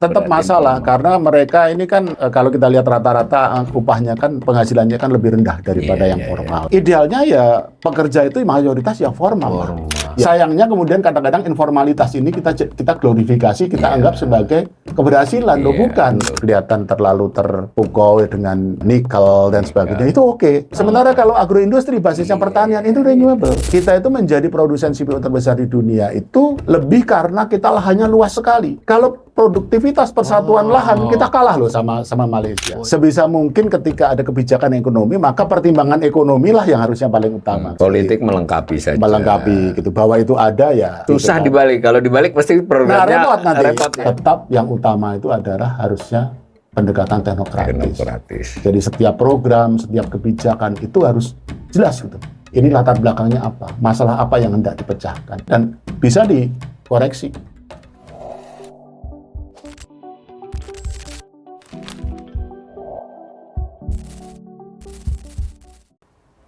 Tetap masalah karena mereka ini kan kalau kita lihat rata-rata upahnya kan penghasilannya kan lebih rendah daripada yang formal. Idealnya ya pekerja itu mayoritas yang formal. Sayangnya kemudian kadang-kadang informalitas ini kita glorifikasi, kita anggap sebagai keberhasilan. Loh bukan. Kelihatan terlalu terpukau dengan nikel dan sebagainya. Itu oke. Sementara kalau agroindustri basisnya pertanian itu renewable. Kita itu menjadi produsen CPO terbesar di dunia itu lebih karena kita lahannya luas sekali. Kalau produktivitas persatuan lahan kita kalah loh sama Malaysia. Sebisa mungkin ketika ada kebijakan ekonomi maka pertimbangan ekonomi lah yang harusnya paling utama. Politik melengkapi saja. Melengkapi gitu bahwa itu ada ya. Susah gitu, dibalik. Kalau dibalik pasti programnya repot nanti. Repot, ya? Tetap yang utama itu adalah harusnya pendekatan teknokratis. Jadi setiap program, setiap kebijakan itu harus jelas gitu. Ini latar belakangnya apa, masalah apa yang hendak dipecahkan dan bisa dikoreksi.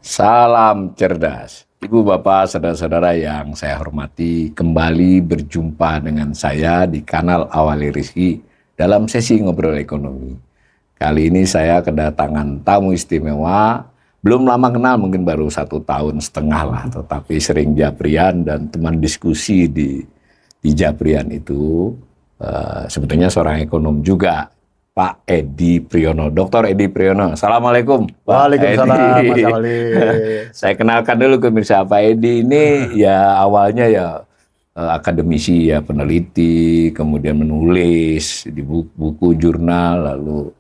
Salam cerdas. Ibu, Bapak, saudara-saudara yang saya hormati, kembali berjumpa dengan saya di kanal Awali Rizki dalam sesi ngobrol ekonomi. Kali ini saya kedatangan tamu istimewa, belum lama kenal, mungkin baru 1,5 tahun lah, tetapi sering japrian dan teman diskusi di japrian itu sebetulnya seorang ekonom juga, Pak Edi Priyono, Dr. Edi Priyono. Assalamualaikum. Waalaikumsalam, Mas Ali. Saya kenalkan dulu ke pemirsa, Pak Edi ini ya awalnya ya akademisi, ya peneliti, kemudian menulis di buku jurnal, lalu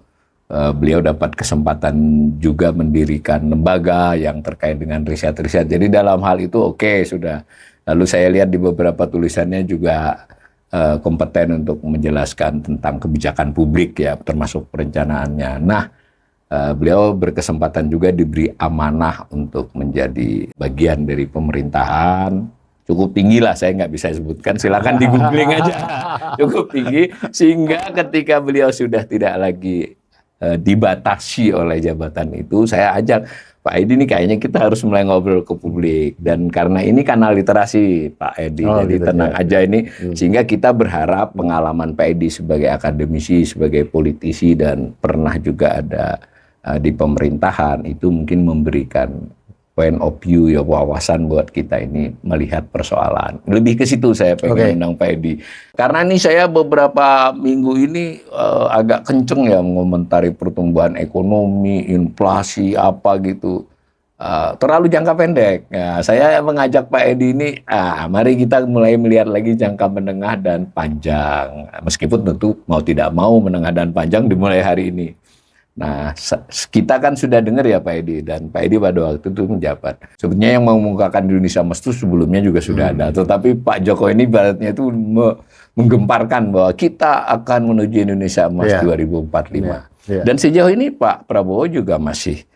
beliau dapat kesempatan juga mendirikan lembaga yang terkait dengan riset-riset. Jadi dalam hal itu oke, sudah. Lalu saya lihat di beberapa tulisannya juga kompeten untuk menjelaskan tentang kebijakan publik ya, termasuk perencanaannya. Nah, beliau berkesempatan juga diberi amanah untuk menjadi bagian dari pemerintahan. Cukup tinggi lah, saya nggak bisa sebutkan, silakan di googling aja. Cukup tinggi, sehingga ketika beliau sudah tidak lagi dibatasi oleh jabatan itu, saya ajak, Pak Edi ini kayaknya kita harus mulai ngobrol ke publik. Dan karena ini kanal literasi Pak Edi, jadi gitu, tenang aja ini. Sehingga kita berharap pengalaman Pak Edi sebagai akademisi, sebagai politisi, dan pernah juga ada di pemerintahan, itu mungkin memberikan point of view, ya, wawasan buat kita ini melihat persoalan. Lebih ke situ saya pengen undang Pak Edi. Karena ini saya beberapa minggu ini agak kenceng ya mengomentari pertumbuhan ekonomi, inflasi, apa gitu. Terlalu jangka pendek. Nah, saya mengajak Pak Edi ini, mari kita mulai melihat lagi jangka menengah dan panjang. Meskipun tentu mau tidak mau menengah dan panjang dimulai hari ini. Nah, kita kan sudah dengar ya Pak Edi, dan Pak Edi pada waktu itu menjabat. Sebenarnya yang mengungkapkan Indonesia Emas itu sebelumnya juga sudah ada, tetapi Pak Jokowi ini baratnya itu menggemparkan bahwa kita akan menuju Indonesia Emas 2045. Dan sejauh ini Pak Prabowo juga masih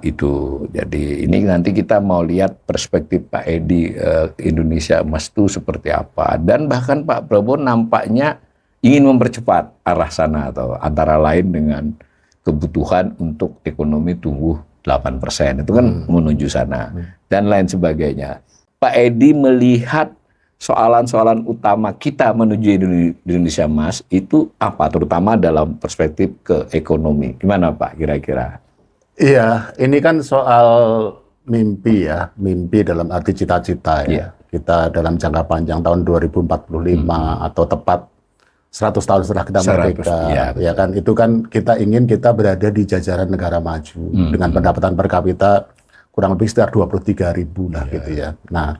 itu. Jadi ini nanti kita mau lihat perspektif Pak Edi Indonesia Emas itu seperti apa. Dan bahkan Pak Prabowo nampaknya ingin mempercepat arah sana, atau antara lain dengan kebutuhan untuk ekonomi tumbuh 8%, itu kan menuju sana, dan lain sebagainya. Pak Edi melihat soalan-soalan utama kita menuju Indonesia Emas itu apa, terutama dalam perspektif ke ekonomi. Gimana Pak kira-kira? Iya, ini kan soal mimpi ya, mimpi dalam arti cita-cita ya. Kita dalam jangka panjang tahun 2045 atau tepat 100 tahun setelah kita merdeka, ya kan, itu kan kita ingin kita berada di jajaran negara maju dengan pendapatan per kapita kurang lebih sekitar 23.000 lah gitu ya. Nah,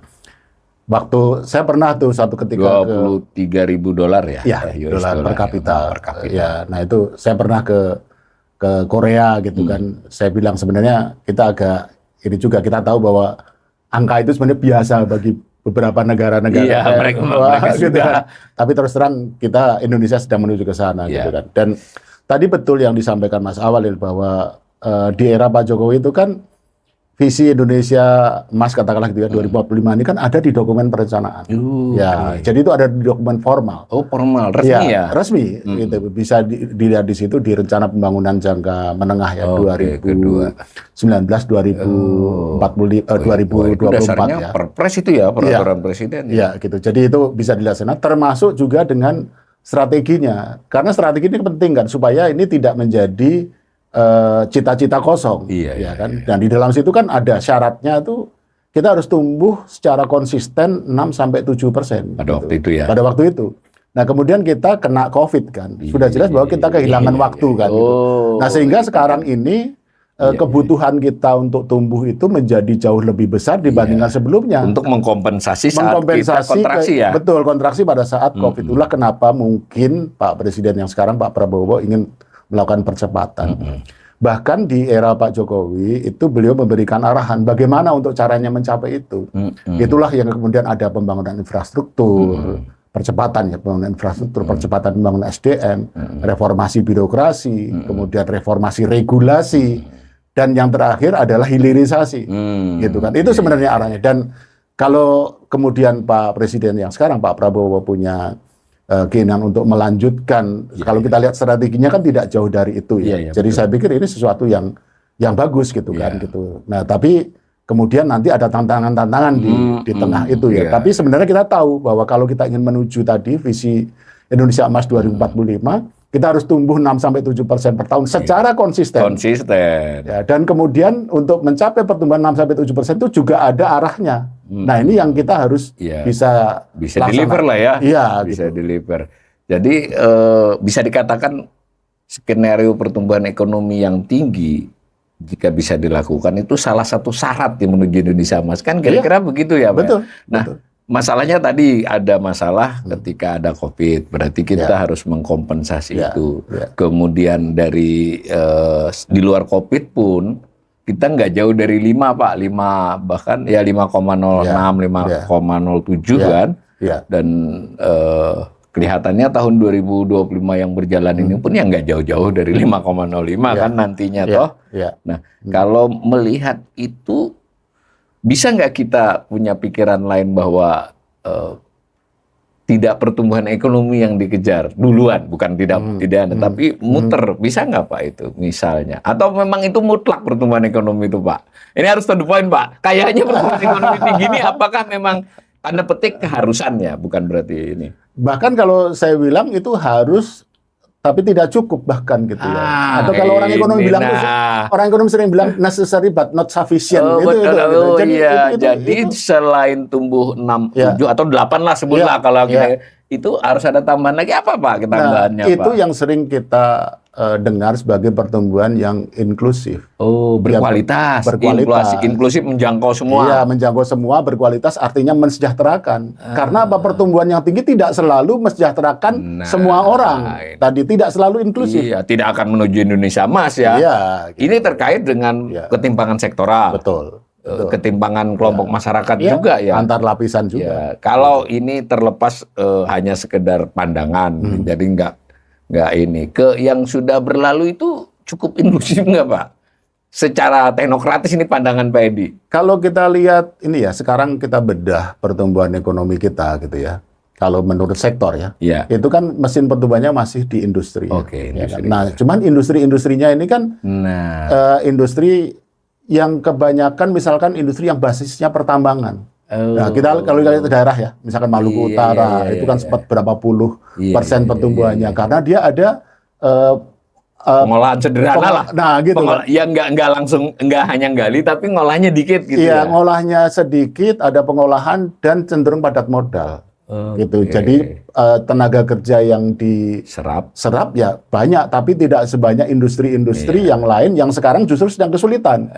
waktu saya pernah tuh satu ketika $23.000 ya, dolar per kapita. Ya, nah itu saya pernah ke Korea gitu kan. Saya bilang sebenarnya kita agak ini juga, kita tahu bahwa angka itu sebenarnya biasa bagi beberapa negara-negara, mereka gitu kan. Tapi terus terang kita Indonesia sedang menuju ke sana gitu kan. Dan tadi betul yang disampaikan Mas Awalil bahwa di era Pak Jokowi itu kan visi Indonesia Emas katakanlah gitu ya 2045 ini kan ada di dokumen perencanaan. Jadi itu ada di dokumen formal. Oh, formal, resmi ya? Resmi. Gitu. Bisa dilihat di situ di rencana pembangunan jangka menengah ya 2019 2024 dasarnya ya. Perpres itu ya, peraturan presiden. Iya, gitu. Jadi itu bisa dilaksanakan termasuk juga dengan strateginya. Karena strategi ini penting kan supaya ini tidak menjadi cita-cita kosong, ya kan? Dan di dalam situ kan ada syaratnya tuh kita harus tumbuh secara konsisten 6-7% pada waktu itu ya. Pada waktu itu. Nah kemudian kita kena COVID kan, sudah jelas bahwa kita kehilangan waktu kan. Gitu. Nah sehingga sekarang ini kebutuhan kita untuk tumbuh itu menjadi jauh lebih besar dibandingkan sebelumnya. Untuk mengkompensasi saat kita kontraksi ya. Betul, kontraksi pada saat COVID. Itulah kenapa mungkin Pak Presiden yang sekarang Pak Prabowo ingin melakukan percepatan. Bahkan di era Pak Jokowi itu beliau memberikan arahan bagaimana untuk caranya mencapai itu. Itulah yang kemudian ada pembangunan infrastruktur, percepatan ya pembangunan infrastruktur, percepatan pembangunan SDM, reformasi birokrasi, kemudian reformasi regulasi, dan yang terakhir adalah hilirisasi, gitu kan. Itu sebenarnya arahnya. Dan kalau kemudian Pak Presiden yang sekarang Pak Prabowo punya keinginan untuk melanjutkan, kalau kita lihat strateginya kan tidak jauh dari itu ya. Jadi betul. Saya pikir ini sesuatu yang bagus gitu kan gitu. Nah tapi kemudian nanti ada tantangan-tantangan di tengah itu ya. Tapi sebenarnya kita tahu bahwa kalau kita ingin menuju tadi visi Indonesia Emas 2045, kita harus tumbuh 6-7% per tahun secara konsisten. Ya, dan kemudian untuk mencapai pertumbuhan 6-7% itu juga ada arahnya. Nah ini yang kita harus bisa deliver lah ya. Iya, bisa gitu. deliver. Jadi bisa dikatakan skenario pertumbuhan ekonomi yang tinggi jika bisa dilakukan itu salah satu syarat yang menuju Indonesia Emas kan kira-kira begitu ya Pak. Betul. Nah betul. Masalahnya tadi ada masalah ketika ada COVID, berarti kita harus mengkompensasi itu. Kemudian dari di luar COVID pun kita nggak jauh dari 5 Pak, 5 bahkan ya 5,06, 5,07 kan. Dan kelihatannya tahun 2025 yang berjalan ini pun ya nggak jauh-jauh dari 5,05 kan nantinya toh. Nah kalau melihat itu, bisa nggak kita punya pikiran lain bahwa tidak pertumbuhan ekonomi yang dikejar duluan, bukan tidak ada, tapi muter, bisa nggak Pak itu misalnya? Atau memang itu mutlak pertumbuhan ekonomi itu Pak? Ini harus to the point Pak. Kayaknya pertumbuhan ekonomi tinggi ini apakah memang tanda petik keharusannya, bukan berarti ini? Bahkan kalau saya bilang itu harus, tapi tidak cukup bahkan gitu ya. Atau kalau orang ekonomi bilang, orang ekonomi sering bilang necessary but not sufficient. Jadi selain tumbuh 6, 7 atau 8 lah sebutlah kalau kita itu harus ada tambahan lagi apa Pak tambahannya Pak? Itu yang sering kita dengar sebagai pertumbuhan yang inklusif. Oh, berkualitas. Inklusif menjangkau semua. Iya, menjangkau semua, berkualitas artinya mensejahterakan. Karena apa, pertumbuhan yang tinggi tidak selalu mensejahterakan semua orang. Tadi tidak selalu inklusif. Iya, tidak akan menuju Indonesia Emas ya. Iya, gitu. Ini terkait dengan ketimpangan sektoral. Betul. Ketimpangan kelompok masyarakat juga ya. Antar lapisan juga. Kalau ini terlepas hanya sekedar pandangan, jadi nggak ini. Ke yang sudah berlalu itu cukup inklusif nggak Pak? Secara teknokratis ini pandangan Pak Edi. Kalau kita lihat ini ya, sekarang kita bedah pertumbuhan ekonomi kita gitu ya. Kalau menurut sektor ya, itu kan mesin pertumbuhannya masih di industri. Industri. Nah, cuman industri-industrinya ini kan industri yang kebanyakan misalkan industri yang basisnya pertambangan. Nah, kita kalau lihat daerah ya, misalkan Maluku Utara, itu kan sempat berapa puluh persen pertumbuhannya, karena dia ada pengolahan sederhana lah. Nah, gitu. Ya nggak hanya gali, tapi ngolahnya dikit gitu. Iya, ngolahnya sedikit, ada pengolahan dan cenderung padat modal. Gitu. Jadi tenaga kerja yang diserap ya banyak, tapi tidak sebanyak industri-industri yang lain yang sekarang justru sedang kesulitan.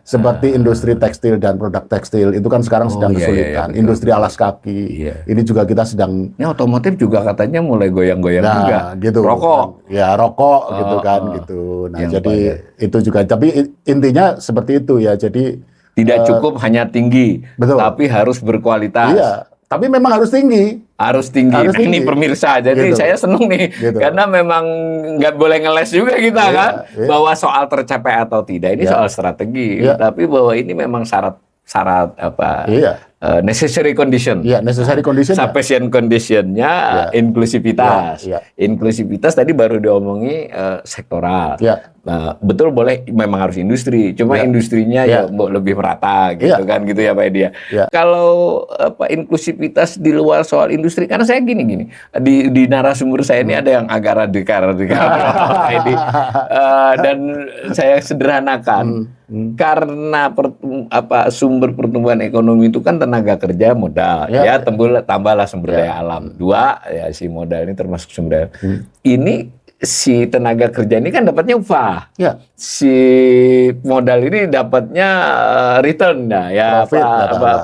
Seperti industri tekstil dan produk tekstil itu kan sekarang sedang kesulitan. Industri alas kaki ini juga kita sedang. Ini otomotif juga katanya mulai goyang-goyang juga. Gitu. Rokok. Ya rokok gitu kan gitu. Nah jadi itu juga. Tapi intinya seperti itu ya. Jadi tidak cukup hanya tinggi, tapi harus berkualitas. Iya. Tapi memang harus tinggi. Harus tinggi. Ini pemirsa, jadi saya seneng nih. Karena memang nggak boleh ngeles juga kita kan. Bahwa soal tercapai atau tidak, ini soal strategi. Tapi bahwa ini memang syarat apa? Necessary condition. Necessary condition. Sufficient condition-nya inklusivitas. Inklusivitas tadi baru diomongi sektoral. betul boleh memang harus industri, cuma industrinya ya lebih merata gitu kan gitu ya Pak Edi ya. Kalau inklusivitas di luar soal industri, karena saya gini di narasumber saya ini ada yang agak radikal Pak Edi, dan saya sederhanakan karena sumber pertumbuhan ekonomi itu kan tenaga kerja modal ya tambahlah sumber daya alam, dua ya si modal ini termasuk sumber daya. Ini si tenaga kerja ini kan dapatnya upah, si modal ini dapatnya return,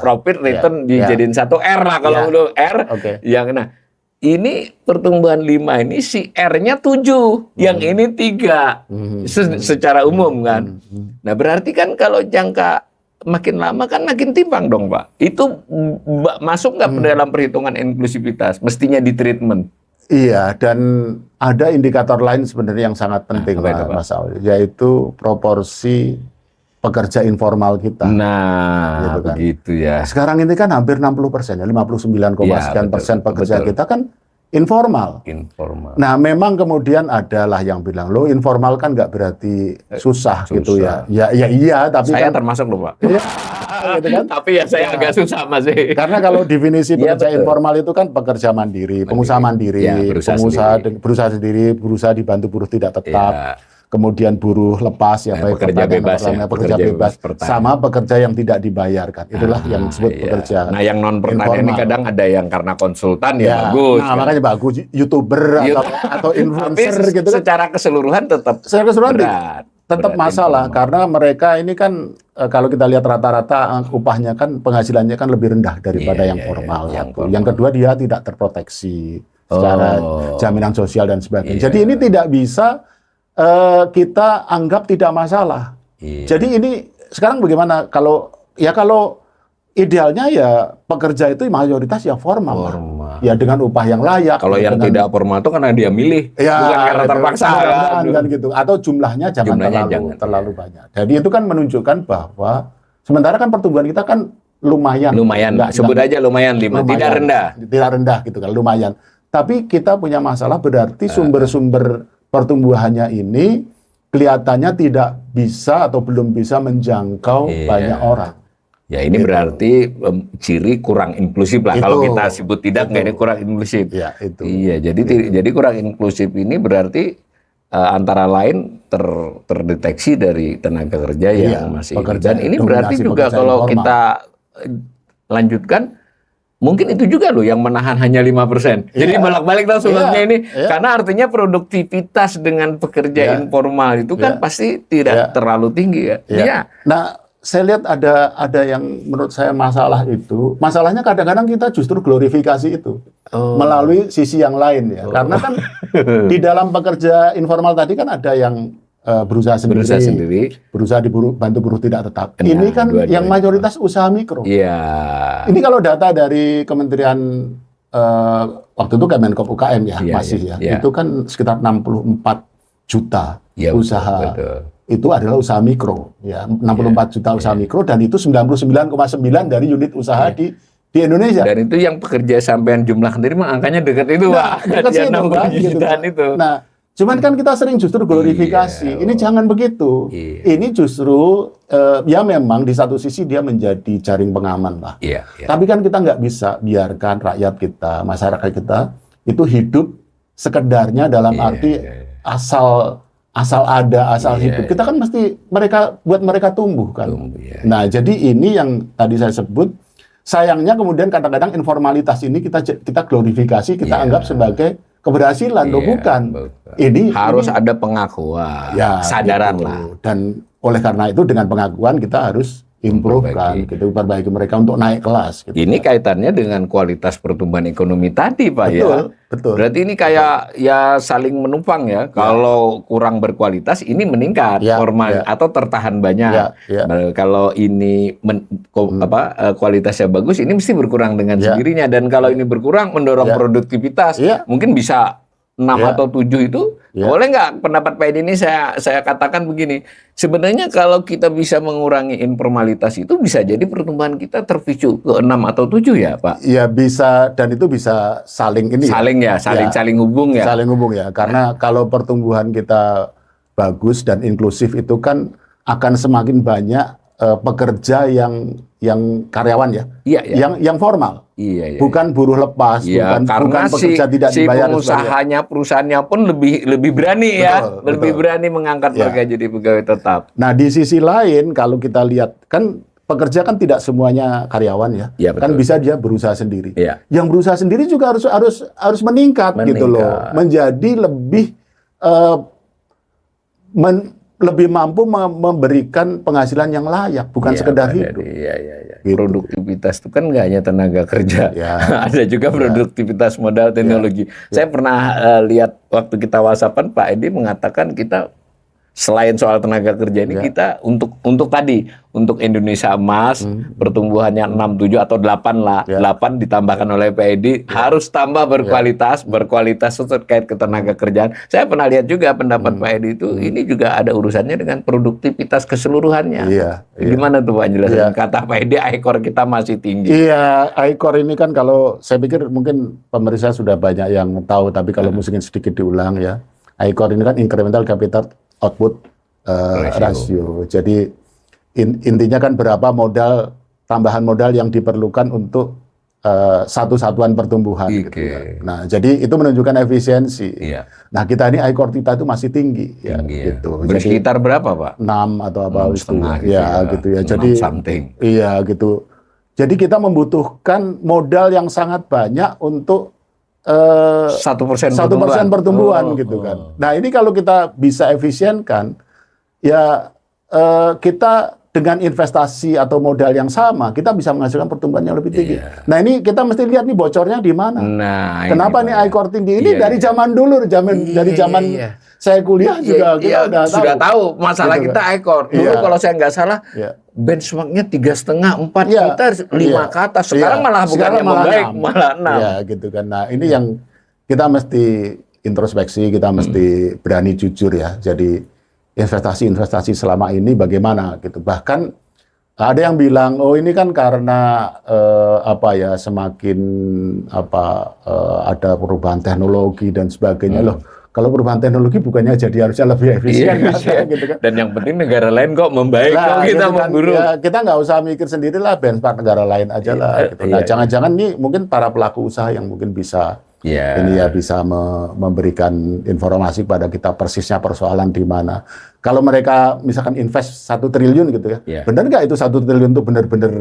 profit return dijadiin 1 R lah kalau udah R. Yang ini pertumbuhan 5 ini si R-nya 7, yang ini 3 secara umum kan. Nah berarti kan kalau jangka makin lama kan makin timpang dong Pak. Itu masuk nggak dalam perhitungan inklusivitas? Mestinya di treatment. Iya, dan ada indikator lain sebenarnya yang sangat penting, Mas Aul, yaitu proporsi pekerja informal kita. Nah, gitu kan. Begitu ya. Sekarang ini kan hampir 60%, ya, 59,sekian% pekerja kita kan informal. Nah, memang kemudian adalah yang bilang, lo informal kan nggak berarti susah gitu ya. Ya iya, tapi saya kan termasuk loh Pak. Iya, gitu kan? Tapi ya saya agak susah masih. Karena kalau definisi pekerja informal itu kan pekerja mandiri, pengusaha mandiri, pengusaha berusaha sendiri, berusaha dibantu buruh tidak tetap. Kemudian buruh lepas baik pekerja bebas, sama pekerja yang tidak dibayarkan. Itulah yang disebut pekerja. Nah, yang non pertanian ini kadang ada yang karena konsultan bagus. Nah, makanya bagus YouTuber atau influencer tapi gitu kan. Secara keseluruhan tetap berat. Tetap masalah karena mereka ini kan kalau kita lihat rata-rata upahnya kan penghasilannya kan lebih rendah daripada yang formal. Yang kedua dia tidak terproteksi secara jaminan sosial dan sebagainya. Jadi ini tidak bisa kita anggap tidak masalah. Jadi ini sekarang bagaimana kalau idealnya ya pekerja itu mayoritas ya formal. Ya dengan upah yang layak. Kalau yang tidak formal itu karena dia milih, bukan karena terpaksa kan gitu. Atau jumlahnya jangan terlalu banyak. Jadi itu kan menunjukkan bahwa sementara kan pertumbuhan kita kan lumayan. Sebut aja lumayan 5, tidak rendah. Tidak rendah gitu kan, lumayan. Tapi kita punya masalah berarti sumber-sumber pertumbuhannya ini kelihatannya tidak bisa atau belum bisa menjangkau banyak orang. Ya ini berarti ciri kurang inklusif lah. Kalau kita sebut tidak, nggak ini kurang inklusif. Iya, jadi kurang inklusif ini berarti antara lain terdeteksi dari tenaga kerja yang masih dan ini berarti juga kalau kita lanjutkan. Mungkin itu juga loh yang menahan hanya 5%. Jadi bolak-balik tuh sebetulnya ini. Karena artinya produktivitas dengan pekerja informal itu kan pasti tidak terlalu tinggi ya. Nah, saya lihat ada yang menurut saya masalah itu. Masalahnya kadang-kadang kita justru glorifikasi itu. Melalui sisi yang lain ya. Karena kan di dalam pekerja informal tadi kan ada yang berusaha sendiri, berusaha dibantu buruh tidak tetap. Ini kan yang mayoritas usaha mikro. Ini kalau data dari Kementerian waktu itu Kemenkop UKM itu kan sekitar 64 juta usaha. Itu adalah usaha mikro, 64 juta usaha mikro dan itu 99,9 dari unit usaha di Indonesia. Dan itu yang pekerja sampean jumlah sendiri mah angkanya dekat itu, Pak. Dekat sih itu, jutaan itu. Nah, cuman kan kita sering justru glorifikasi. Ini jangan begitu. Ini justru ya memang di satu sisi dia menjadi jaring pengaman lah. Tapi kan kita nggak bisa biarkan rakyat kita, masyarakat kita itu hidup sekedarnya dalam arti asal hidup. Kita kan mesti buat mereka tumbuh kan. Nah, jadi ini yang tadi saya sebut. Sayangnya kemudian kadang-kadang informalitas ini kita glorifikasi, kita anggap sebagai keberhasilan, bukan. Ini harus ada pengakuan, kesadaran lah. Dan oleh karena itu dengan pengakuan kita harus improve kan, gitu, perbaiki mereka untuk naik kelas. Gitu, ini kaitannya dengan kualitas pertumbuhan ekonomi tadi, Pak. Betul. Berarti ini kayak ya saling menumpang ya. Kalau kurang berkualitas ini meningkat formal atau tertahan banyak. Kalau ini kualitasnya bagus, ini mesti berkurang dengan sendirinya. Dan kalau ini berkurang mendorong produktivitas, mungkin bisa 6 atau 7 itu. Boleh nggak pendapat Pak Edi ini saya katakan begini, sebenarnya kalau kita bisa mengurangi informalitas itu bisa jadi pertumbuhan kita terpicu ke 6 atau 7 ya Pak? Ya bisa, dan itu bisa saling hubung ya. Saling hubung ya, karena kalau pertumbuhan kita bagus dan inklusif itu kan akan semakin banyak pekerja yang karyawan ya, Iya, iya. yang formal, Iya. bukan buruh lepas, Iya, bukan karena pekerja tidak si dibayar. pengusahanya, perusahaannya pun lebih berani ya, Betul, lebih betul. berani mengangkat Ya. mereka jadi pegawai tetap. Nah, di sisi lain kalau kita lihat kan pekerja kan tidak semuanya karyawan ya, Iya, kan betul. bisa dia berusaha sendiri. Iya. Yang berusaha sendiri juga harus meningkat gitu loh, Meningkat. menjadi lebih mampu memberikan penghasilan yang layak, bukan Iya, sekedar Pak hidup. Dedi. Iya. Gitu. Produktivitas itu kan nggak hanya tenaga kerja, Ya. ada juga produktivitas modal teknologi. Saya pernah lihat waktu kita whatsappan Pak Edi mengatakan kita selain soal tenaga kerja ini kita untuk Indonesia Emas pertumbuhannya 6, 7 atau 8 lah. 8 ditambahkan oleh Pak Edi harus tambah berkualitas terkait ketenaga kerjaan. Saya pernah lihat juga pendapat Pak Edi itu ini juga ada urusannya dengan produktivitas keseluruhannya. Iya. Gimana tuh Pak jelasin? Kata Pak Edi ekor kita masih tinggi. Iya, ICOR ini kan kalau saya pikir mungkin pemirsa sudah banyak yang tahu, tapi kalau mungkin sedikit diulang ya. ICOR ini kan incremental capital output ratio. Jadi intinya kan berapa tambahan modal yang diperlukan untuk satu satuan pertumbuhan. Gitu kan. Nah, jadi itu menunjukkan efisiensi. Iya. Nah, kita ini ICOR kita itu masih tinggi, ya. Gitu. Bersekitar berapa Pak? 6 atau apa 6,5 itu. gitu Ya, gitu ya. 6 Jadi something. Iya, gitu. Jadi kita membutuhkan modal yang sangat banyak untuk 1% 1% pertumbuhan gitu kan. Nah, ini kalau kita bisa efisienkan, ya kita dengan investasi atau modal yang sama, kita bisa menghasilkan pertumbuhan yang lebih tinggi. Nah, ini kita mesti lihat nih bocornya di mana. Nah, Kenapa nih ICOR tinggi? Ini dari zaman dulu, dari zaman saya kuliah juga kita sudah tahu masalah Gitu kita ICOR. Dulu kalau saya nggak salah benchmarknya 3,5, 4 kita 5 ke atas. Sekarang malah bukannya membaik, malah 6. Ya, gitu kan. Nah, ini yang kita mesti introspeksi, kita mesti berani jujur ya. Jadi investasi selama ini bagaimana gitu. Bahkan ada yang bilang, oh ini kan karena semakin ada perubahan teknologi dan sebagainya. Loh, kalau perubahan teknologi bukannya jadi harusnya lebih efisien, gitu kan? Dan yang penting negara lain kok membaik, kok kita gitu kan, memburu. ya, kita nggak usah mikir sendirilah, benchmark negara lain aja lah. Gitu. Nah, jangan-jangan nih mungkin para pelaku usaha yang mungkin bisa bisa memberikan informasi kepada kita persisnya persoalan di mana. Kalau mereka misalkan invest 1 triliun gitu ya, benar nggak itu 1 triliun itu benar-benar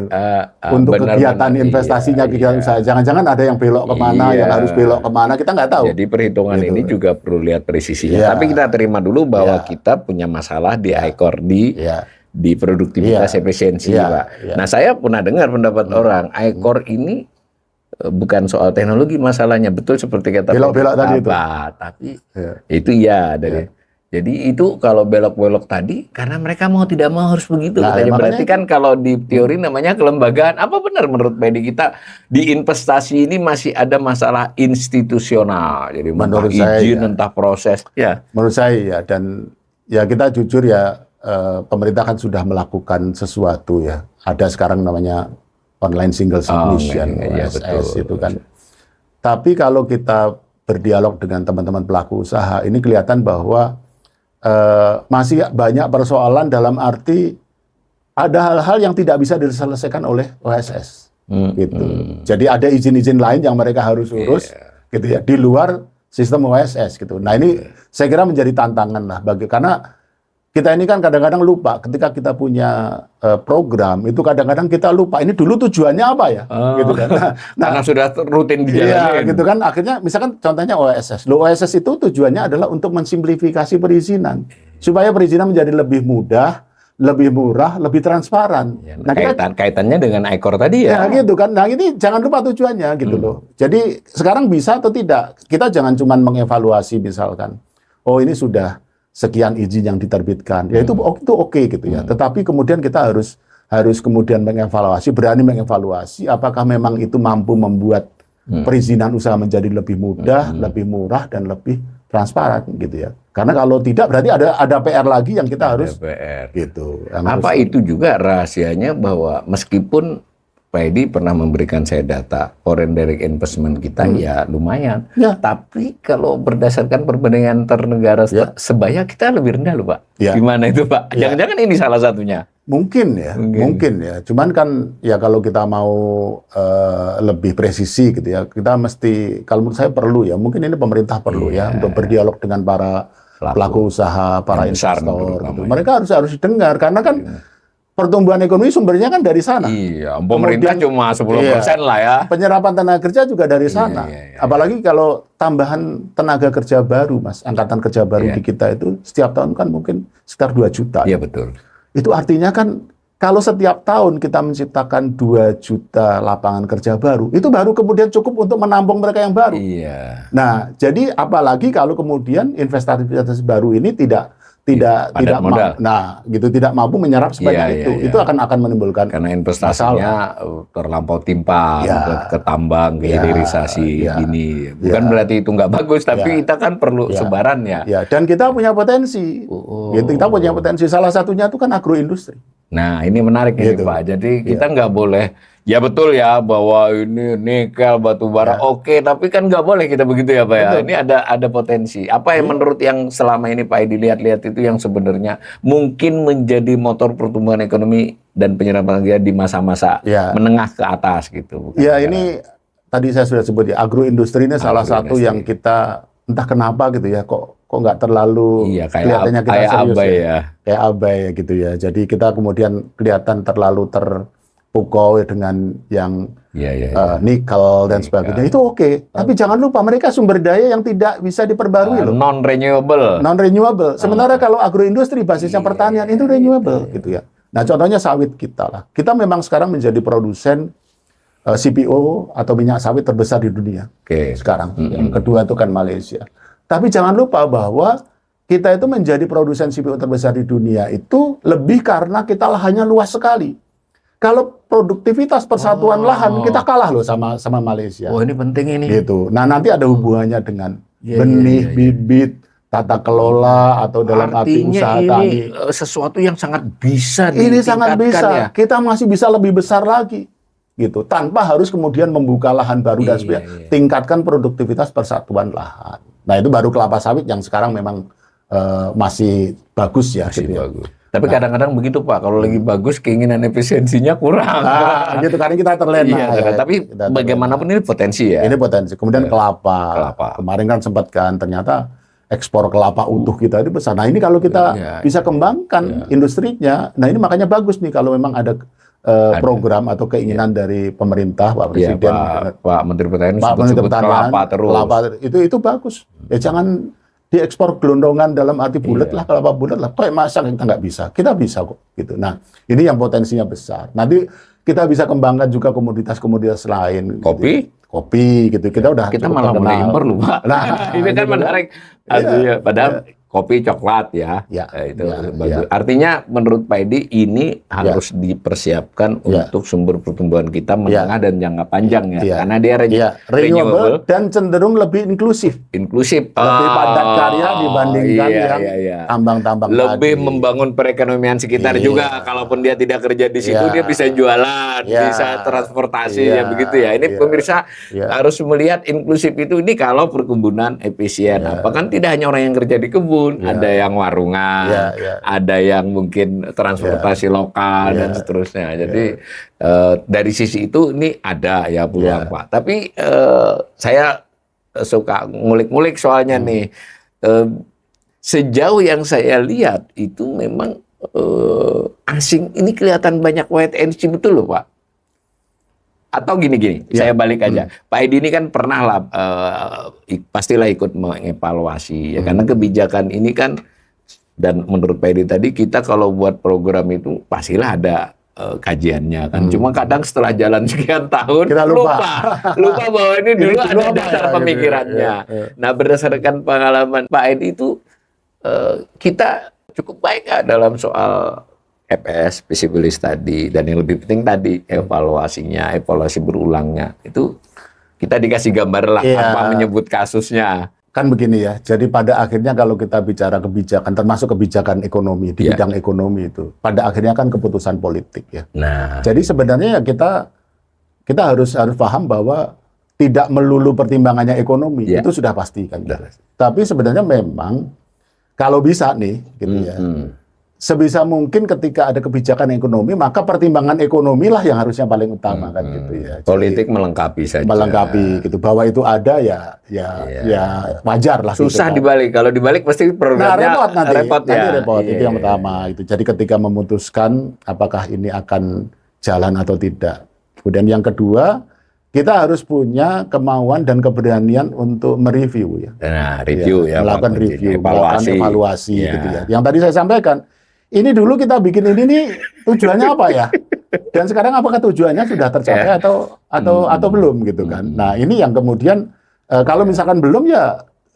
untuk kegiatan investasinya, kegiatan usaha? Jangan-jangan ada yang belok kemana, yang harus belok kemana, kita nggak tahu. Jadi perhitungan ini juga perlu lihat presisinya. Tapi kita terima dulu bahwa kita punya masalah di ICOR di produktivitas efisiensi, Pak. Nah, saya pernah dengar pendapat orang, ICOR ini bukan soal teknologi masalahnya, betul seperti kata belok-belok tadi itu. Tapi itu jadi itu kalau belok-belok tadi karena mereka mau tidak mau harus begitu. Nah, berarti kan kalau di teori namanya kelembagaan. Apa benar menurut Pedi kita di investasi ini masih ada masalah institusional? Jadi menurut entah izin, saya, entah proses. Menurut saya ya, dan ya kita jujur ya, pemerintah kan sudah melakukan sesuatu ya. Ada sekarang namanya online single submission, OSS itu kan. Tapi kalau kita berdialog dengan teman-teman pelaku usaha, ini kelihatan bahwa masih banyak persoalan dalam arti ada hal-hal yang tidak bisa diselesaikan oleh OSS, gitu. Jadi ada izin-izin lain yang mereka harus urus, gitu ya, di luar sistem OSS, gitu. Nah ini saya kira menjadi tantangan lah karena kita ini kan kadang-kadang lupa ketika kita punya program itu kadang-kadang kita lupa ini dulu tujuannya apa ya, gitu kan. Karena sudah rutin dijalanin. Iya, gitu kan. Akhirnya misalkan contohnya OSS. OSS itu tujuannya adalah untuk mensimplifikasi perizinan supaya perizinan menjadi lebih mudah, lebih murah, lebih transparan. Nah, kaitannya dengan ICOR tadi ya. Ya, gitu kan. Nah, ini jangan lupa tujuannya gitu loh. Jadi sekarang bisa atau tidak, kita jangan cuma mengevaluasi misalkan, oh ini sudah sekian izin yang diterbitkan, ya itu oke gitu ya. Tetapi kemudian kita harus kemudian mengevaluasi, berani mengevaluasi apakah memang itu mampu membuat perizinan usaha menjadi lebih mudah, lebih murah dan lebih transparan gitu ya. Karena kalau tidak berarti ada PR lagi yang kita harus PR. gitu. Apa itu juga rahasianya bahwa meskipun Pak Edi pernah memberikan saya data foreign direct investment kita ya lumayan. Ya. Tapi kalau berdasarkan perbandingan antar negara sebaya kita lebih rendah loh Pak. Ya. Gimana itu Pak? Jangan-jangan ini salah satunya? Mungkin ya. Cuman kan ya kalau kita mau lebih presisi gitu ya, kita mesti, kalau menurut saya perlu ya, mungkin ini pemerintah perlu ya untuk berdialog dengan para pelaku usaha, para investor. Gitu. Mereka harus didengar karena kan pertumbuhan ekonomi sumbernya kan dari sana. Iya, pemerintah cuma 10% lah ya. Penyerapan tenaga kerja juga dari sana. Apalagi kalau tambahan tenaga kerja baru, Mas. Angkatan kerja baru di kita itu setiap tahun kan mungkin sekitar 2 juta. Iya, betul. Itu artinya kan kalau setiap tahun kita menciptakan 2 juta lapangan kerja baru, itu baru kemudian cukup untuk menampung mereka yang baru. Iya. Nah, jadi apalagi kalau kemudian investasi baru ini tidak mampu menyerap sebanyak itu akan menimbulkan karena investasinya terlampau timpang ke tambang, ke hilirisasi gini. Bukan berarti itu nggak bagus, tapi kita kan perlu sebaran ya. Dan kita punya potensi. Gitu, kita punya potensi. Salah satunya itu kan agroindustri. Nah, ini menarik ini Pak. Jadi kita nggak boleh. Ya betul ya bahwa ini nikel, batu bara oke, tapi kan nggak boleh kita begitu ya Pak ya. Ini ada potensi. Apa yang menurut yang selama ini Pak Edi lihat-lihat itu yang sebenarnya mungkin menjadi motor pertumbuhan ekonomi dan penyerapan kerja di masa-masa menengah ke atas gitu. Ini tadi saya sudah sebut ya, agroindustri ini salah satu yang kita entah kenapa gitu ya, kok nggak terlalu kelihatannya kita kayak serius abai kayak abai gitu ya. Jadi kita kemudian kelihatan terlalu terpukau dengan yang nikel dan sebagainya. Itu oke. Tapi jangan lupa mereka sumber daya yang tidak bisa diperbarui loh. Non-renewable. Sementara kalau agroindustri basisnya pertanian itu renewable gitu ya. Nah, contohnya sawit kita lah. Kita memang sekarang menjadi produsen CPO atau minyak sawit terbesar di dunia sekarang. Yang kedua itu kan Malaysia. Tapi jangan lupa bahwa kita itu menjadi produsen CPO terbesar di dunia itu lebih karena kita lahannya luas sekali. Kalau produktivitas persatuan lahan kita kalah loh sama Malaysia. Oh, ini penting ini. Gitu. Nah, nanti ada hubungannya dengan benih, bibit, tata kelola atau dalam arti usaha tani. Sesuatu yang sangat bisa ditingkatkan. Ini sangat bisa. Kita masih bisa lebih besar lagi. Gitu. Tanpa harus kemudian membuka lahan baru dan sebagainya. Tingkatkan produktivitas persatuan lahan. Nah, itu baru kelapa sawit yang sekarang memang masih bagus ya. Masih bagus. Tapi kadang-kadang begitu Pak, kalau lagi bagus keinginan efisiensinya kurang. Gitu karena kita terlena. Tapi bagaimanapun ini potensi ya. Ini potensi. Kemudian kelapa. Kemarin kan sempat ternyata ekspor kelapa utuh kita itu besar. Nah, ini kalau kita bisa kembangkan industrinya, nah ini makanya bagus nih kalau memang ada program atau keinginan dari pemerintah, Pak Presiden, Pak Menteri Pertanian, kelapa terus. Itu bagus. Ya jangan diekspor gelondongan dalam arti bulat lah, kelapa bulat lah. Kok masa kita nggak bisa? Kita bisa kok. Gitu. Nah, ini yang potensinya besar. Nanti kita bisa kembangkan juga komoditas-komoditas lain. Kopi, gitu. Kita malah mulai impor loh Pak. Nah, ini kan menarik. Padahal kopi, coklat itu bagus. Artinya menurut Pak Edi ini harus dipersiapkan untuk sumber pertumbuhan kita menengah dan jangka panjang karena dia renewable dan cenderung lebih inklusif. Lebih padat karya dibandingkan yang tambang-tambang lebih membangun perekonomian sekitar juga. Kalaupun dia tidak kerja di situ dia bisa jualan, bisa transportasi begitu ya. Ini pemirsa harus melihat inklusif itu ini kalau perkebunan efisien. Apa kan tidak hanya orang yang kerja di kebun, ada yang warungan, ada yang mungkin transportasi lokal dan seterusnya. Jadi dari sisi itu ini ada ya peluang Pak. Tapi saya suka ngulik-ngulik soalnya nih. Sejauh yang saya lihat itu memang asing ini kelihatan banyak wait and see betul loh Pak. Atau gini-gini, saya balik aja. Pak Edi ini kan pernah lah, pastilah ikut mengevaluasi ya, karena kebijakan ini kan, dan menurut Pak Edi tadi kita kalau buat program itu pastilah ada kajiannya kan. Cuma kadang setelah jalan sekian tahun kita lupa bahwa ini dulu ada dasar pemikirannya. Nah, berdasarkan pengalaman Pak Edi itu kita cukup baik nggak dalam soal EPS, feasibility study, dan yang lebih penting tadi evaluasi berulangnya. Itu kita dikasih gambar lah tanpa menyebut kasusnya. Kan begini ya, jadi pada akhirnya kalau kita bicara kebijakan, termasuk kebijakan ekonomi, di bidang ekonomi itu, pada akhirnya kan keputusan politik ya. Nah, jadi sebenarnya ya kita kita harus paham bahwa tidak melulu pertimbangannya ekonomi, Ya. itu sudah pasti kan. Tapi sebenarnya memang kalau bisa nih, gitu ya, sebisa mungkin ketika ada kebijakan ekonomi, maka pertimbangan ekonomi lah yang harusnya paling utama kan gitu ya. Jadi, Politik melengkapi saja. melengkapi gitu, bahwa itu ada ya wajar lah. Susah gitu, kan. dibalik. Kalau dibalik pasti Nah, programnya repot nanti ya. repot. Itu Iya. yang pertama. Itu. Jadi ketika memutuskan apakah ini akan jalan atau tidak. Kemudian yang kedua, kita harus punya kemauan dan keberanian untuk mereview ya. Nah, review ya. Melakukan Pak, review, evaluasi. melakukan evaluasi Ya. gitu ya. Yang tadi saya sampaikan, ini dulu kita bikin ini nih tujuannya apa ya? Dan sekarang apakah tujuannya sudah tercapai atau belum gitu kan? Nah, ini yang kemudian kalau misalkan belum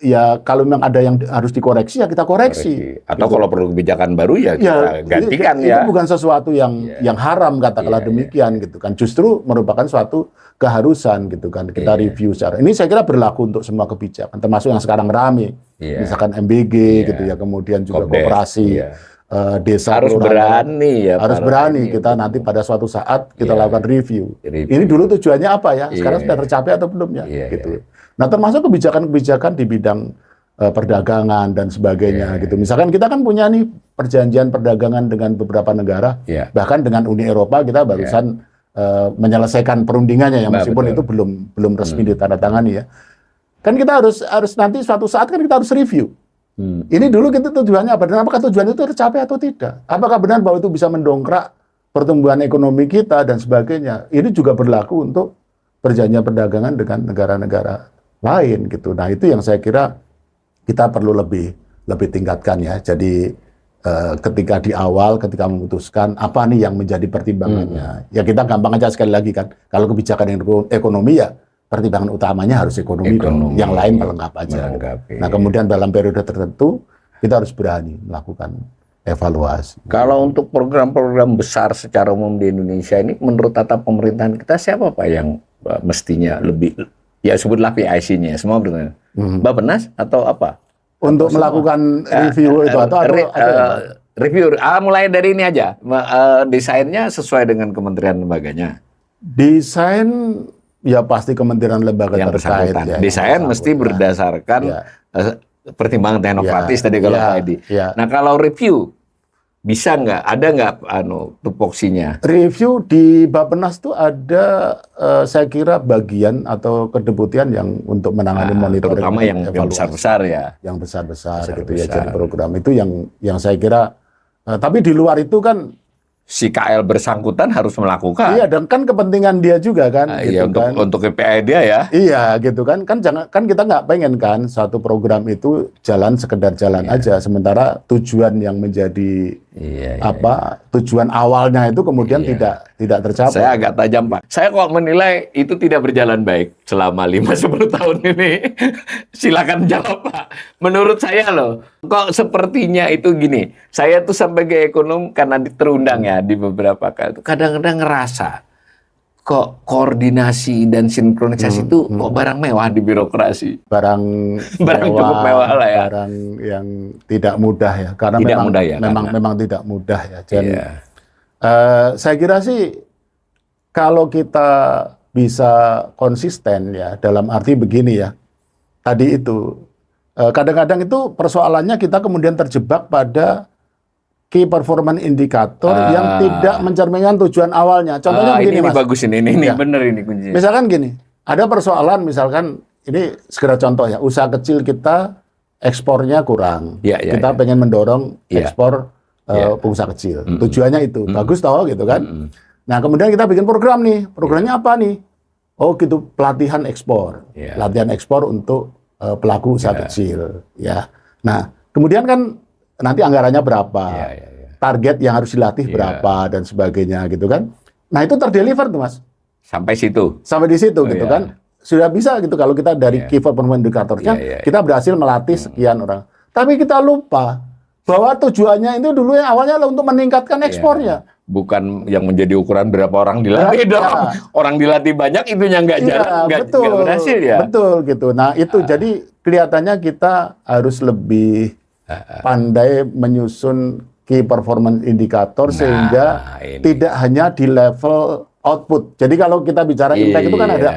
ya kalau memang ada yang harus dikoreksi ya kita koreksi. Atau gitu. kalau perlu kebijakan baru ya kita gantikan itu ya. bukan sesuatu yang haram katakanlah demikian gitu kan. Justru merupakan suatu keharusan gitu kan. Kita review secara. Ini saya kira berlaku untuk semua kebijakan termasuk yang sekarang rame. Misalkan MBG gitu ya, kemudian juga Kopdes, koperasi desa harus kelurahan. berani ya. Harus para berani ini. kita nanti pada suatu saat kita lakukan review. Review. Ini dulu tujuannya apa ya? Sekarang sudah tercapai atau belum ya? Gitu. Nah, termasuk kebijakan-kebijakan di bidang perdagangan dan sebagainya gitu. Misalkan kita kan punya nih perjanjian perdagangan dengan beberapa negara, bahkan dengan Uni Eropa kita barusan menyelesaikan perundingannya ya, meskipun itu belum resmi ditandatangani ya. Kan kita harus nanti suatu saat kan kita harus review. Ini dulu kita tujuannya apa? Dan apakah tujuan itu tercapai atau tidak? Apakah benar bahwa itu bisa mendongkrak pertumbuhan ekonomi kita dan sebagainya? Ini juga berlaku untuk perjanjian perdagangan dengan negara-negara lain gitu. Nah, itu yang saya kira kita perlu lebih tingkatkan ya. Jadi ketika di awal, ketika memutuskan apa nih yang menjadi pertimbangannya, ya kita gampang aja sekali lagi kan. Kalau kebijakan ekonomi ya pertimbangan utamanya harus ekonomi. Dong. Yang lain melengkap aja. Nah, kemudian dalam periode tertentu kita harus berani melakukan evaluasi. Kalau untuk program-program besar secara umum di Indonesia ini, menurut tata pemerintahan kita siapa Pak yang mestinya lebih, ya sebutlah PIC-nya, semua bertanya. Bappenas atau apa? Untuk melakukan review itu atau review, mulai dari ini aja, desainnya sesuai dengan kementerian lembaganya. Desain ya pasti kementerian lembaga yang terkait. bersangkutan. Ya, Desain mesti berdasarkan pertimbangan teknokratis tadi kalau Pak Edi. Nah kalau review, bisa nggak? Ada nggak tupoksinya? Review di Bappenas itu ada, saya kira bagian atau kedeputian yang untuk menangani monitoring. Terutama yang besar-besar ya. Yang besar-besar gitu ya. Jadi program itu yang saya kira. Tapi di luar itu kan si KL bersangkutan harus melakukan. Iya, dan kan kepentingan dia juga kan. Iya, gitu untuk KPI dia ya. Iya, gitu kan. Kan kita nggak pengen kan satu program itu jalan sekedar jalan aja, sementara tujuan yang menjadi tujuan awalnya itu kemudian tidak tercapai. Saya agak tajam Pak. Saya kok menilai itu tidak berjalan baik selama 5-10 tahun ini. Silakan jawab Pak. Menurut saya loh, kok sepertinya itu gini. Saya tuh sebagai ekonom karena terundang ya di beberapa kali itu kadang-kadang ngerasa kok koordinasi dan sinkronisasi itu kok barang mewah di birokrasi. Barang cukup mewah lah ya. Barang yang tidak mudah ya, karena tidak memang mudah ya, memang tidak mudah ya. Jadi saya kira sih kalau kita bisa konsisten ya, dalam arti begini ya. Tadi itu kadang-kadang itu persoalannya kita kemudian terjebak pada key performance indicator yang tidak mencerminkan tujuan awalnya. Contohnya begini, ini Mas. Bagus ini bener ini kuncinya. Misalkan gini, ada persoalan misalkan ini segera contoh ya, usaha kecil kita ekspornya kurang. Kita pengen mendorong ekspor pengusaha kecil. Tujuannya itu. Bagus toh gitu kan. Nah, kemudian kita bikin program nih. Programnya apa nih? Oh, gitu, pelatihan ekspor. Pelatihan ekspor untuk pelaku usaha kecil ya. Nah, kemudian kan nanti anggarannya berapa, target yang harus dilatih berapa dan sebagainya gitu kan. Nah itu terdeliver tuh Mas. Sampai situ. Sampai di situ gitu kan. Sudah bisa gitu kalau kita dari key performance indicatornya kita berhasil melatih sekian orang. Tapi kita lupa bahwa tujuannya itu dulu yang awalnya untuk meningkatkan ekspornya. Bukan yang menjadi ukuran berapa orang dilatih dong. Orang dilatih banyak itunya nggak jalan, nggak berhasil ya. Betul gitu. Nah itu jadi kelihatannya kita harus lebih pandai menyusun key performance indikator sehingga tidak hanya di level output. Jadi kalau kita bicara impact itu kan ada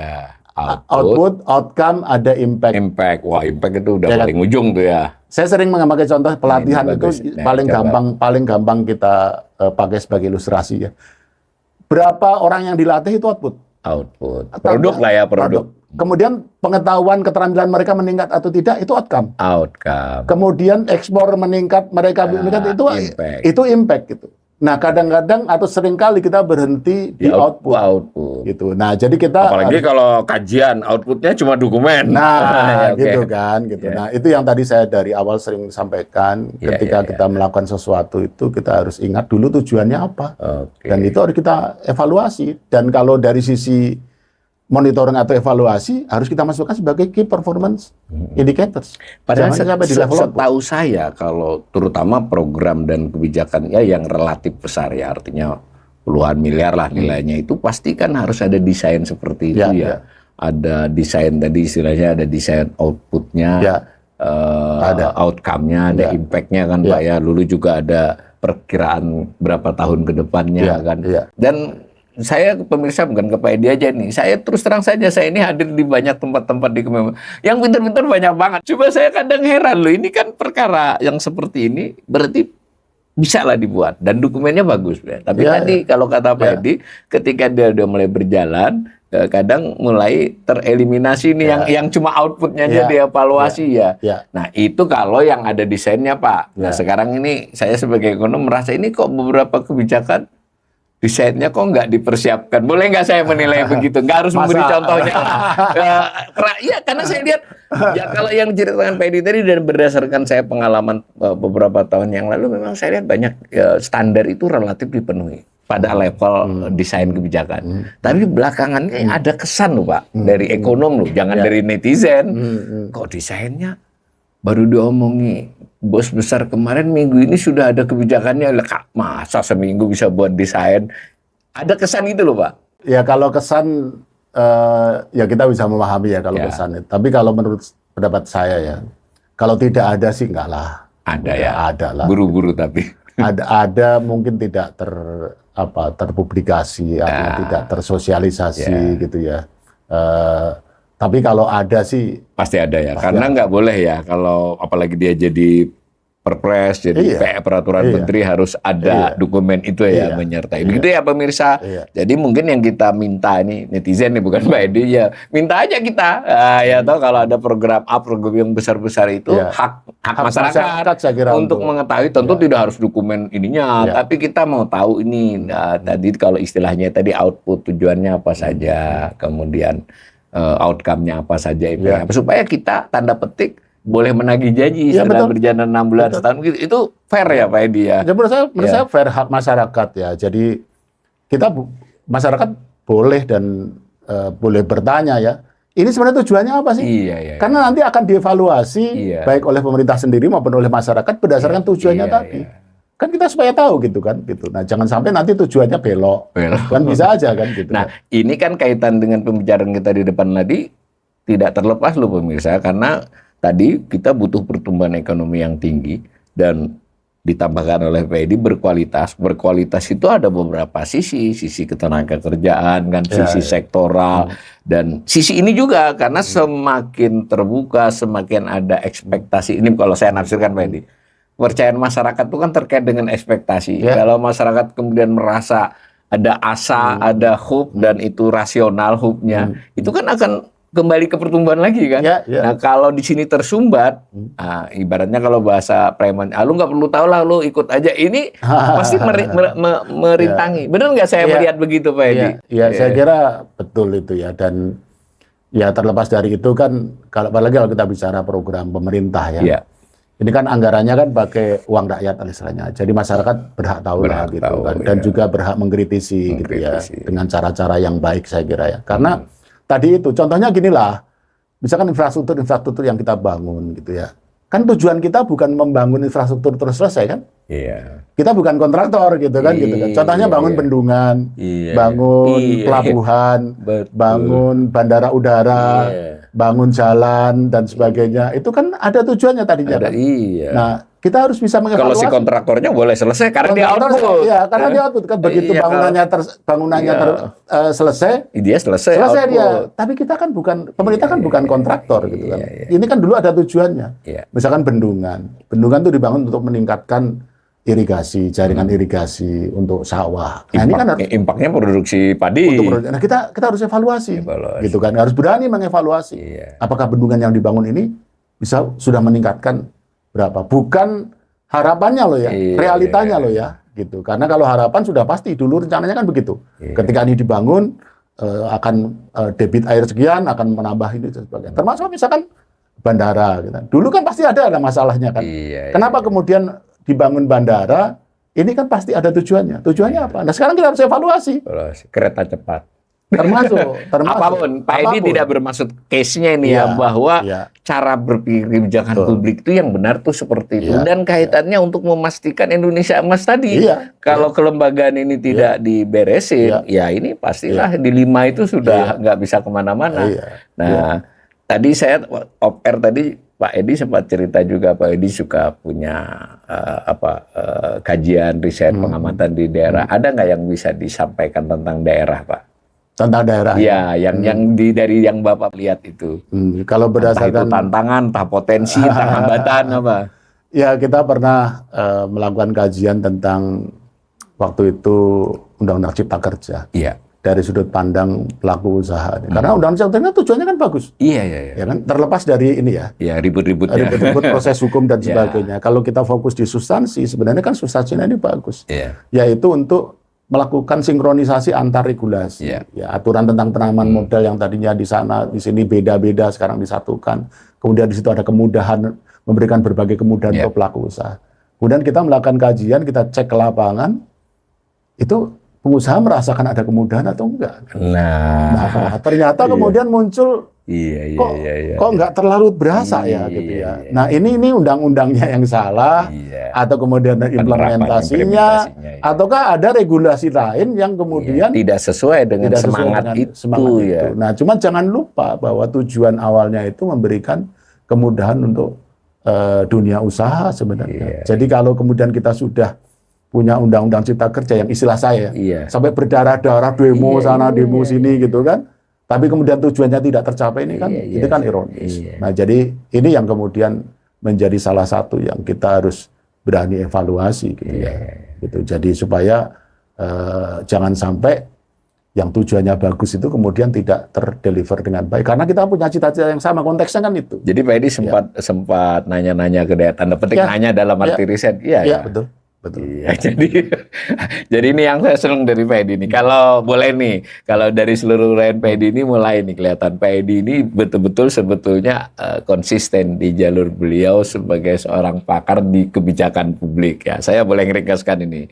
output, outcome, ada impact. Impact, wah impact itu udah Ya, paling ujung tuh ya. Saya sering memakai contoh pelatihan Ini itu bagus. Nah, paling gampang kita pakai sebagai ilustrasi ya. Berapa orang yang dilatih itu output. Output. Produk lah ya, produk. Kemudian pengetahuan keterampilan mereka meningkat atau tidak itu outcome. Outcome. Kemudian ekspor meningkat, mereka meningkat itu impact gitu. Nah, kadang-kadang atau seringkali kita berhenti di output. Gitu. Nah, jadi kita apalagi kalau kajian outputnya cuma dokumen. Nah, gitu kan, gitu. Nah, itu yang tadi saya dari awal sering sampaikan, ketika kita melakukan sesuatu itu kita harus ingat dulu tujuannya apa. Dan itu harus kita evaluasi. Dan kalau dari sisi monitoring atau evaluasi harus kita masukkan sebagai key performance indicators. Padahal setahu saya kalau terutama program dan kebijakan ya yang relatif besar ya, artinya puluhan miliar lah nilainya, itu pasti kan harus ada desain seperti itu ya. Ada desain tadi istilahnya, ada desain outputnya, ada outcome-nya, ada impact-nya kan Pak ya. Dulu juga ada perkiraan berapa tahun ke depannya kan. Dan saya pemirsa bukan ke Pak Edi aja nih. Saya terus terang saja, saya ini hadir di banyak tempat-tempat di Kementerian. Yang pintar-pintar banyak banget. Coba saya kadang heran loh, ini kan perkara yang seperti ini berarti bisa lah dibuat dan dokumennya bagus ya. Tapi tadi kalau kata Pak Edi, ketika dia udah mulai berjalan, kadang mulai tereliminasi nih yang cuma outputnya aja dievaluasi ya. Nah itu kalau yang ada desainnya Pak. Nah sekarang ini saya sebagai ekonom merasa ini kok beberapa kebijakan desainnya kok nggak dipersiapkan. Boleh nggak saya menilai begitu? Nggak harus memberi contohnya. Iya, karena saya lihat, ya kalau yang diceritakan Pak Edi tadi dan berdasarkan saya pengalaman beberapa tahun yang lalu, memang saya lihat banyak standar itu relatif dipenuhi pada level desain kebijakan. Tapi belakangannya ada kesan loh Pak, dari ekonom loh, jangan dari netizen. Kok desainnya baru diomongi bos besar kemarin, minggu ini sudah ada kebijakannya. Masa seminggu bisa buat desain? Ada kesan itu loh Pak. Ya kalau kesan ya kita bisa memahami ya kalau kesan itu. Tapi kalau menurut pendapat saya ya, kalau tidak ada sih enggak lah. Ada ya. Ada lah. Buru-buru tapi. Ada mungkin tidak terpublikasi atau tidak tersosialisasi gitu ya. Tapi kalau ada sih pasti ada ya, karena nggak boleh ya kalau apalagi dia jadi perpres, jadi peraturan menteri harus ada dokumen itu ya menyertai. Begitu ya pemirsa. Jadi mungkin yang kita minta ini netizen nih bukan Pak Edi ya, minta aja kita ya tahu kalau ada program yang besar-besar itu hak masyarakat saya kira untuk mengetahui. Tentu tidak harus dokumen ininya, tapi kita mau tahu ini. Nah, tadi kalau istilahnya tadi output tujuannya apa saja, kemudian outcome-nya apa saja itu supaya kita tanda petik boleh menagih janji setelah berjalan 6 bulan setahun gitu. Itu fair ya Pak Edi ya. Menurut saya fair hak masyarakat ya. Jadi kita masyarakat boleh dan boleh bertanya ya. Ini sebenarnya tujuannya apa sih? Karena nanti akan dievaluasi baik oleh pemerintah sendiri maupun oleh masyarakat berdasarkan tujuannya tadi. Kan kita supaya tahu gitu kan gitu. Nah, jangan sampai nanti tujuannya belok. Kan bisa aja kan gitu. Nah, ini kan kaitan dengan pembicaraan kita di depan tadi tidak terlepas loh pemirsa, karena tadi kita butuh pertumbuhan ekonomi yang tinggi dan ditambahkan oleh Pak Edi berkualitas. Berkualitas itu ada beberapa sisi ketenagakerjaan kan, sisi sektoral dan sisi ini juga karena semakin terbuka, semakin ada ekspektasi. Ini kalau saya nafsirkan Pak Edi. Kepercayaan masyarakat itu kan terkait dengan ekspektasi. Kalau masyarakat kemudian merasa ada asa, ada hope, dan itu rasional hope-nya, itu kan akan kembali ke pertumbuhan lagi kan. Nah kalau di sini tersumbat, ibaratnya kalau bahasa preman, lu nggak perlu tahu lah, lu ikut aja. Ini pasti merintangi. Benar nggak saya melihat begitu Pak Edi? Saya kira betul itu ya. Dan ya terlepas dari itu kan, apalagi kalau kita bicara program pemerintah ya. Ini kan anggarannya kan pakai uang rakyat istilahnya. Jadi masyarakat berhak tahu lah gitu kan. Dan juga berhak mengkritisi gitu ya. Dengan cara-cara yang baik saya kira ya. Karena tadi itu contohnya gini lah. Misalkan infrastruktur yang kita bangun gitu ya. Kan tujuan kita bukan membangun infrastruktur terus selesai kan? Kita bukan kontraktor gitu kan gitu kan. Contohnya bangun bendungan, bangun pelabuhan, bangun bandara udara, bangun jalan dan sebagainya. Itu kan ada tujuannya tadinya kan? Nah, kita harus bisa Kalau si mengevaluasi. kontraktornya boleh selesai karena dia output. Iya, karena dia output kan begitu Iya, bangunannya selesai, dia selesai selesai output. dia. Tapi kita kan bukan pemerintah kan bukan kontraktor gitu kan. iya. Ini kan dulu ada tujuannya. Iya. Misalkan bendungan. Bendungan itu dibangun untuk meningkatkan irigasi, jaringan irigasi untuk sawah. Nah, ini kan harus Impaknya produksi padi. nah, kita harus evaluasi. Evaluasi. Gitu kan. Harus berani mengevaluasi. Iya. Apakah bendungan yang dibangun ini sudah meningkatkan berapa? Bukan harapannya loh ya, Iya, realitanya loh ya, gitu. Karena kalau harapan sudah pasti dulu rencananya kan begitu. Iya. Ketika ini dibangun akan debit air sekian, akan menambah ini dan sebagainya. Termasuk misalkan bandara, gitu. Dulu kan pasti ada masalahnya kan. Iya, Kenapa kemudian dibangun bandara? Ini kan pasti ada tujuannya. Tujuannya apa? Nah sekarang kita harus evaluasi. Kereta cepat. Termasuk. Apapun, Pak Edi tidak bermaksud case-nya ini Iya, ya, bahwa iya. cara berpikir kebijakan Betul. publik itu yang benar tuh seperti itu. Iya, Dan kaitannya untuk memastikan Indonesia emas tadi. Iya, Kalau kelembagaan ini tidak diberesin, ya ini pastilah di 5 itu sudah nggak bisa kemana-mana. Iya, Nah, tadi saya off-air tadi Pak Edi sempat cerita juga, Pak Edi suka punya kajian riset pengamatan di daerah. Ada nggak yang bisa disampaikan tentang daerah, Pak? Tentang daerah. Iya, yang dari yang Bapak lihat itu. Kalau Entah itu berdasarkan tantangan, entah potensi, entah hambatan apa. ya kita pernah melakukan kajian tentang waktu itu Undang-Undang Cipta Kerja Iya. dari sudut pandang pelaku usaha. Karena Undang-Undang Cipta Kerja tujuannya kan bagus, Iya. ya kan? Terlepas dari ini ya, Ya, ribut-ributnya. ribut-ribut proses hukum dan Ya. sebagainya. Kalau kita fokus di substansi, sebenarnya kan substansinya ini bagus, Iya. yaitu untuk melakukan sinkronisasi antar regulasi. Iya. Ya, aturan tentang penanaman modal yang tadinya di sana, di sini beda-beda, sekarang disatukan. Kemudian di situ ada kemudahan, memberikan berbagai kemudahan Iya. untuk pelaku usaha. Kemudian kita melakukan kajian, kita cek ke lapangan, itu pengusaha merasakan ada kemudahan atau enggak. Nah, ternyata kemudian muncul Iya. kok nggak terlalu berasa ya gitu ya. Iya. Nah ini undang-undangnya yang salah, Iya. atau kemudian implementasinya, iya. ataukah ada regulasi lain yang kemudian Tidak sesuai dengan tidak sesuai semangat dengan itu semangat ya. itu. Nah, cuman jangan lupa bahwa tujuan awalnya itu memberikan kemudahan untuk dunia usaha sebenarnya. Iya. Jadi kalau kemudian kita sudah punya undang-undang cipta kerja yang istilah saya Iya. sampai berdarah-darah demo Iya, sana iya, demo sini gitu kan, tapi kemudian tujuannya tidak tercapai, ini kan Iya, itu kan iya. ironis. Iya. Nah jadi ini yang kemudian menjadi salah satu yang kita harus berani evaluasi gitu Iya. ya, gitu. Jadi supaya jangan sampai yang tujuannya bagus itu kemudian tidak terdeliver dengan baik, karena kita punya cita-cita yang sama, konteksnya kan itu. Jadi Pak Edi sempat nanya-nanya ke daerah, tanda petik Ya. nanya dalam arti riset. Iya, Ya, ya. betul. Betul. Iya, jadi ini yang saya senang dari Pak Edi ini. Kalau boleh nih, kalau dari seluruh rakyat Pak Edi ini mulai nih kelihatan Pak Edi ini betul-betul sebetulnya konsisten di jalur beliau sebagai seorang pakar di kebijakan publik ya. Saya boleh ngeringkaskan ini.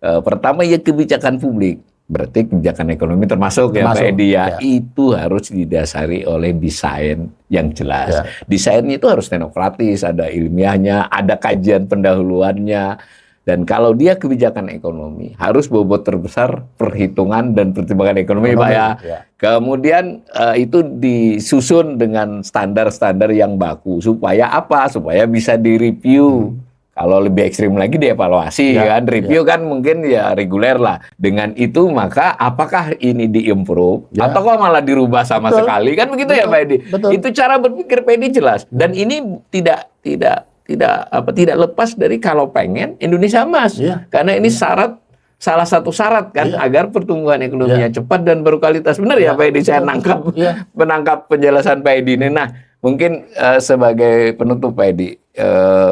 Pertama ya kebijakan publik. Berarti kebijakan ekonomi termasuk ya Pak Edi ya. Itu harus didasari oleh desain yang jelas. Ya. Desainnya itu harus teknokratis, ada ilmiahnya, ada kajian pendahuluannya. Dan kalau dia kebijakan ekonomi, harus bobot terbesar perhitungan dan pertimbangan ekonomi, Pak ya. Kemudian itu disusun dengan standar-standar yang baku. Supaya apa? Supaya bisa direview. Kalau lebih ekstrim lagi dievaluasi kan. Review kan mungkin ya reguler lah. Dengan itu maka apakah ini diimprove atau kok malah dirubah sama sekali? Kan begitu ya Pak Edi. Itu cara berpikir Pak Edi jelas. Dan ini tidak lepas dari kalau pengen Indonesia emas. Karena ini salah satu syarat kan agar pertumbuhan ekonominya cepat dan berkualitas. Benar ya Pak Edi, saya menangkap penjelasan Pak Edi ini. Nah, mungkin sebagai penutup Pak Edi,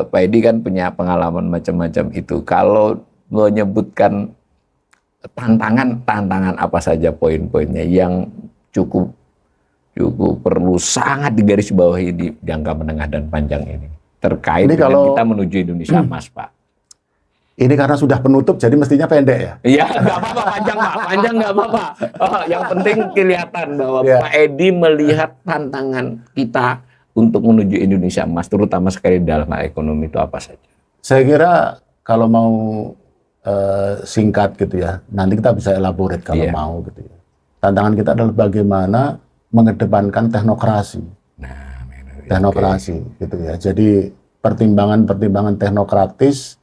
Pak Edi kan punya pengalaman macam-macam itu. Kalau menyebutkan tantangan apa saja poin-poinnya yang cukup perlu sangat digarisbawahi di jangka menengah dan panjang ini terkait ini dengan kita menuju Indonesia emas, Pak. Ini karena sudah penutup, jadi mestinya pendek ya? Iya, nggak apa-apa, panjang Pak, panjang nggak apa-apa. Yang penting kelihatan bahwa Pak Edi melihat tantangan kita untuk menuju Indonesia emas, terutama sekali dalam hal ekonomi itu apa saja? Saya kira kalau mau singkat gitu ya, nanti kita bisa elaborate kalau mau gitu ya. Tantangan kita adalah bagaimana mengedepankan teknokrasi. Teknokrasi gitu ya. Jadi pertimbangan-pertimbangan teknokratis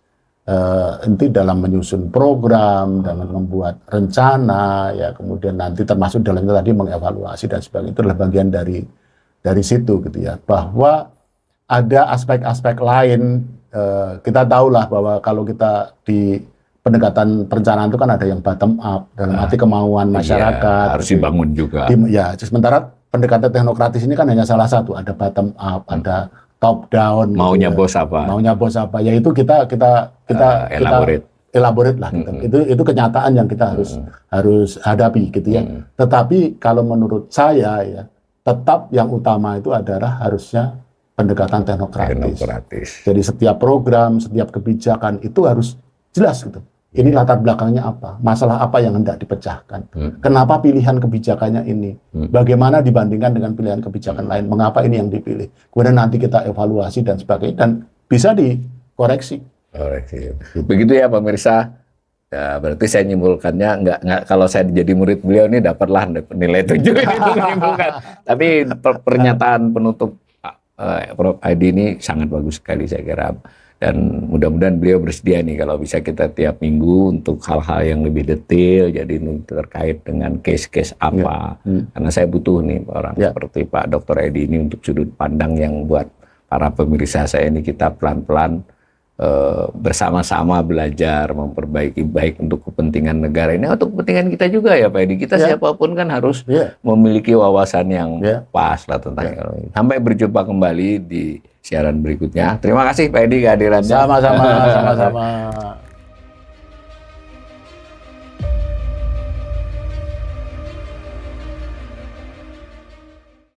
inti dalam menyusun program, dalam membuat rencana, ya kemudian nanti termasuk dalamnya tadi mengevaluasi dan sebagainya, itu adalah bagian dari situ gitu ya. Bahwa ada aspek-aspek lain, kita tahulah bahwa kalau kita di pendekatan perencanaan itu kan ada yang bottom up, dalam arti kemauan masyarakat. Harus dibangun juga. Ya, sementara pendekatan teknokratis ini kan hanya salah satu, ada bottom up, ada top down. Maunya gitu ya. bos apa? Maunya bos apa? Ya itu kita elaborate lah. Gitu. Itu kenyataan yang kita harus hadapi gitu ya. Tetapi kalau menurut saya ya, tetap yang utama itu adalah harusnya pendekatan teknokratis. Jadi setiap program, setiap kebijakan itu harus jelas gitu. Ini latar belakangnya apa? Masalah apa yang hendak dipecahkan? Kenapa pilihan kebijakannya ini? Bagaimana dibandingkan dengan pilihan kebijakan lain? Mengapa ini yang dipilih? Kemudian nanti kita evaluasi dan sebagainya, dan bisa dikoreksi. Begitu ya pemirsa. Ya, berarti saya nyimpulkannya nggak kalau saya jadi murid beliau ini dapatlah nilai 7 itu menyimpulkan. Tapi pernyataan penutup Prof. Aidi ini sangat bagus sekali saya kira. Dan mudah-mudahan beliau bersedia nih kalau bisa kita tiap minggu untuk hal-hal yang lebih detail, jadi terkait dengan case-case apa. Karena saya butuh nih orang seperti Pak Dr. Edi ini untuk sudut pandang yang buat para pemirsa saya ini kita pelan-pelan bersama-sama belajar, memperbaiki baik untuk kepentingan negara ini, untuk kepentingan kita juga ya Pak Edi. Kita siapapun kan harus memiliki wawasan yang pas lah tentang ini. Sampai berjumpa kembali di siaran berikutnya. Terima kasih Pak Edi kehadirannya. Sama-sama.